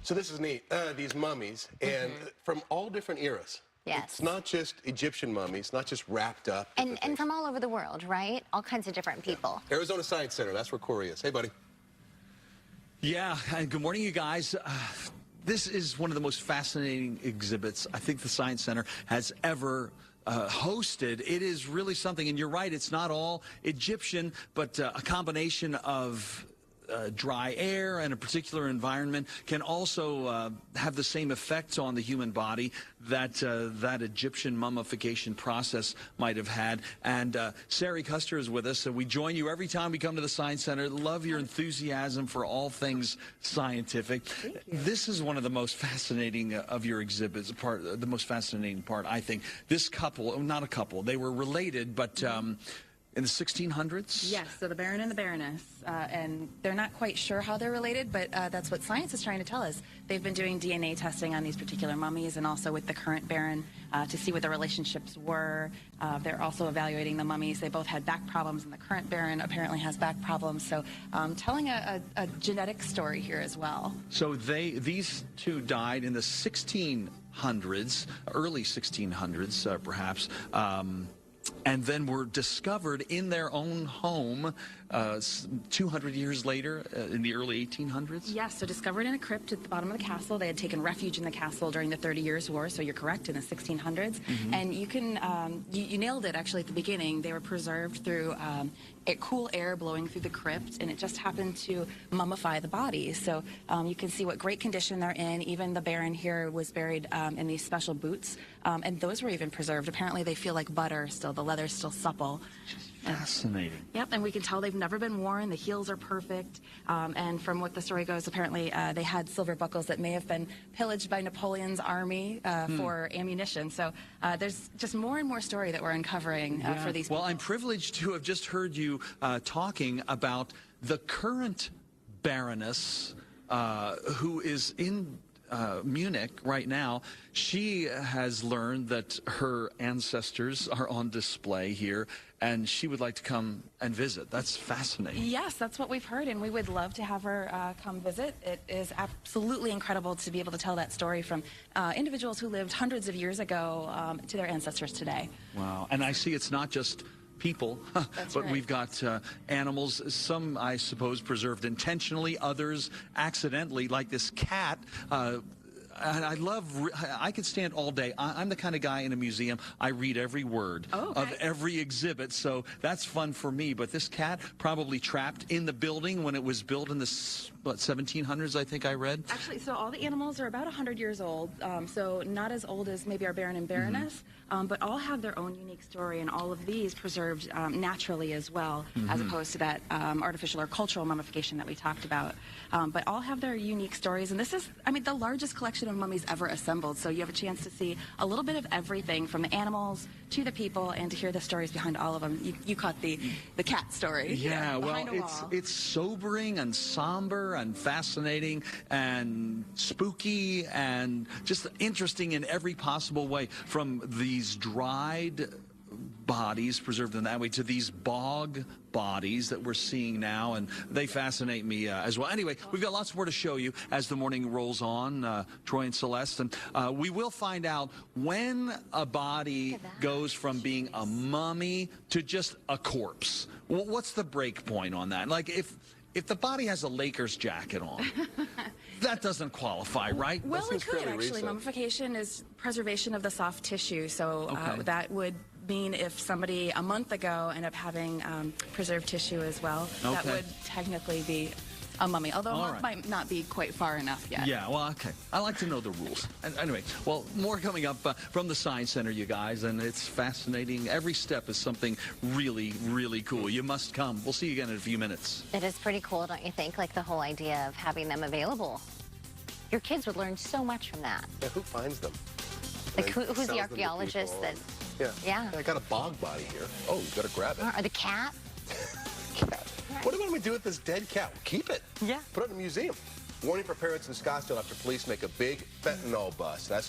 So this is neat. These mummies, and from all different eras. Yes. It's not just Egyptian mummies, not just wrapped up. And from all over the world, right? All kinds of different people. Yeah. Arizona Science Center, that's where Corey is. Hey, buddy. Yeah, and good morning, you guys. This is one of the most fascinating exhibits I think the Science Center has ever hosted. It is really something, and you're right, it's not all Egyptian, but a combination of dry air and a particular environment can also have the same effects on the human body that that Egyptian mummification process might have had. And Sari Custer is with us, so we join you every time we come to the Science Center. Love your enthusiasm for all things scientific. Thank you. This is one of the most fascinating of your exhibits, the most fascinating part, I think. This couple, not a couple, they were related, but in the 1600s? Yes, so the Baron and the Baroness, and they're not quite sure how they're related, but that's what science is trying to tell us. They've been doing DNA testing on these particular mummies and also with the current Baron to see what the relationships were. They're also evaluating the mummies. They both had back problems, and the current Baron apparently has back problems. So telling a genetic story here as well. So these two died in the 1600s, early 1600s perhaps. And then were discovered in their own home 200 years later, in the early 1800s? Yes, so discovered in a crypt at the bottom of the castle. They had taken refuge in the castle during the 30 Years' War, so you're correct, in the 1600s. And you can, you nailed it actually at the beginning. They were preserved through cool air blowing through the crypt, and it just happened to mummify the bodies. So you can see what great condition they're in. Even the Baron here was buried in these special boots, and those were even preserved. Apparently they feel like butter still. The leather's still supple. Fascinating. Yep, and we can tell they've never been worn. The heels are perfect. And from what the story goes, apparently they had silver buckles that may have been pillaged by Napoleon's army for ammunition. So there's just more and more story that we're uncovering for these people. Well, I'm privileged to have just heard you talking about the current Baroness who is in Munich right now. She has learned that her ancestors are on display here, and she would like to come and visit. That's fascinating. Yes, that's what we've heard, and we would love to have her come visit. It is absolutely incredible to be able to tell that story from individuals who lived hundreds of years ago to their ancestors today. Wow, and I see it's not just people, but right. We've got animals, some I suppose preserved intentionally, others accidentally, like this cat. And I could stand all day. I'm the kind of guy in a museum, I read every word of every exhibit, so that's fun for me. But this cat probably trapped in the building when it was built in the, what, 1700s, I think I read? Actually, so all the animals are about 100 years old, so not as old as maybe our Baron and Baroness, but all have their own unique story, and all of these preserved naturally as well, as opposed to that artificial or cultural mummification that we talked about. But all have their unique stories, and this is, I mean, the largest collection of mummies ever assembled, so you have a chance to see a little bit of everything from the animals to the people and to hear the stories behind all of them. You caught the cat story. Yeah, well, it's sobering and somber and fascinating and spooky and just interesting in every possible way, from these dried bodies preserved in that way to these bog bodies that we're seeing now, and they fascinate me as well. Anyway, we've got lots more to show you as the morning rolls on, Troy and Celeste, and we will find out when a body goes from being a mummy to just a corpse. What's the break point on that? Like, if the body has a Lakers jacket on, that doesn't qualify, right? Well, it could, actually. Mummification is preservation of the soft tissue, so that would mean if somebody a month ago ended up having preserved tissue as well, that would technically be a mummy, although a month might not be quite far enough yet. Yeah, well, okay. I like to know the rules. And anyway, well, more coming up from the Science Center, you guys, and it's fascinating. Every step is something really, really cool. You must come. We'll see you again in a few minutes. It is pretty cool, don't you think? Like the whole idea of having them available. Your kids would learn so much from that. Yeah, who finds them? Like who's the archaeologist that... Yeah. I got a bog body here. Oh, you gotta grab it. Or the cat? Cat. What do we do with this dead cat? Keep it. Yeah. Put it in a museum. Warning for parents in Scottsdale after police make a big fentanyl bust. That's